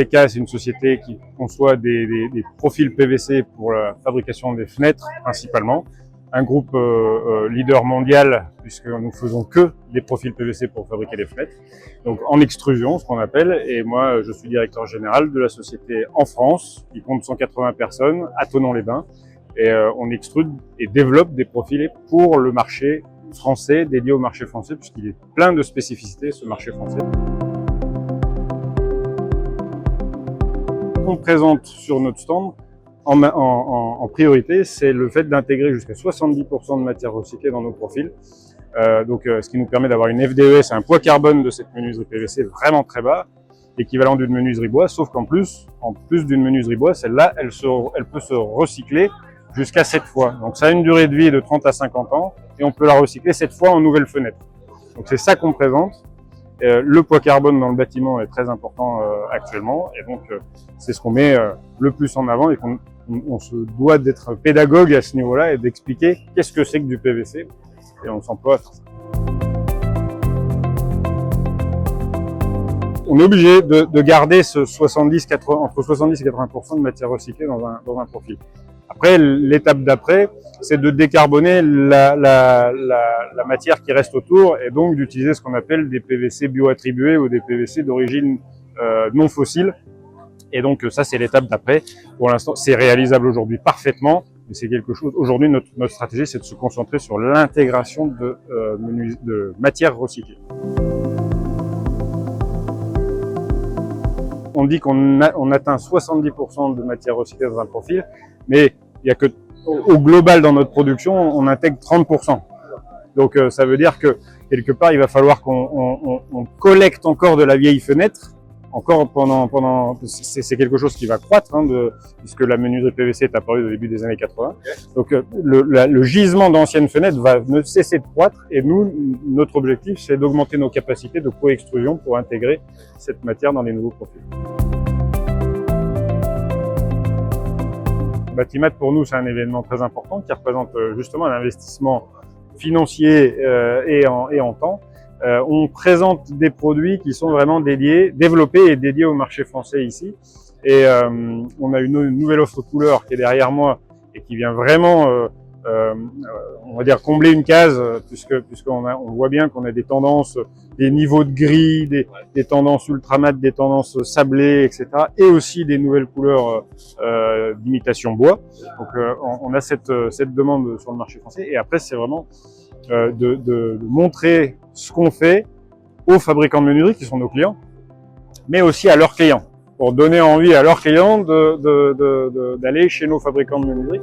VK, c'est une société qui conçoit des profils PVC pour la fabrication des fenêtres principalement. Un groupe leader mondial, puisque nous faisons que des profils PVC pour fabriquer les fenêtres. Donc en extrusion, ce qu'on appelle. Et moi, je suis directeur général de la société en France, qui compte 180 personnes, à Thonon-les-Bains. Et on extrude et développe des profils pour le marché français, dédié au marché français, puisqu'il est plein de spécificités, ce marché français. On présente sur notre stand en priorité, c'est le fait d'intégrer jusqu'à 70% de matières recyclées dans nos profils. Ce qui nous permet d'avoir une FDE, c'est un poids carbone de cette menuiserie PVC vraiment très bas, équivalent d'une menuiserie bois, sauf qu'en plus d'une menuiserie bois, celle-là, elle peut se recycler jusqu'à 7 fois. Donc ça a une durée de vie de 30 à 50 ans et on peut la recycler 7 fois en nouvelle fenêtre. Donc c'est ça qu'on présente. Le poids carbone dans le bâtiment est très important actuellement et donc c'est ce qu'on met le plus en avant et qu'on se doit d'être pédagogue à ce niveau-là et d'expliquer qu'est-ce que c'est que du PVC et on s'emploie à faire ça. On est obligé de garder ce entre 70 et 80% de matière recyclée dans un profil. Après, l'étape d'après, c'est de décarboner la matière qui reste autour et donc d'utiliser ce qu'on appelle des PVC bioattribués ou des PVC d'origine non fossile. Et donc ça, c'est l'étape d'après. Pour l'instant, c'est réalisable aujourd'hui parfaitement. Mais c'est quelque chose. Aujourd'hui, notre stratégie, c'est de se concentrer sur l'intégration de matières recyclées. On dit qu'on atteint 70% de matière recyclée dans un profil, mais il y a que au global dans notre production, on intègre 30%. Donc ça veut dire que quelque part, il va falloir qu'on collecte encore de la vieille fenêtre, encore pendant c'est quelque chose qui va croître, puisque la menuiserie PVC est apparue au début des années 80. Donc le gisement d'anciennes fenêtres va ne cesser de croître et notre objectif, c'est d'augmenter nos capacités de co-extrusion pour intégrer cette matière dans les nouveaux profils. Batimat, pour nous, c'est un événement très important qui représente justement un investissement financier et en temps. On présente des produits qui sont vraiment développés et dédiés au marché français ici. Et on a une nouvelle offre couleur qui est derrière moi et qui vient vraiment, on va dire, combler une case, puisqu'on voit bien qu'on a des tendances, des niveaux de gris, des tendances ultra mat, des tendances sablées, etc. Et aussi des nouvelles couleurs d'imitation bois. Donc on a cette demande sur le marché français. Et après, c'est vraiment de montrer ce qu'on fait aux fabricants de menuiserie qui sont nos clients, mais aussi à leurs clients, pour donner envie à leurs clients d'aller chez nos fabricants de menuiserie.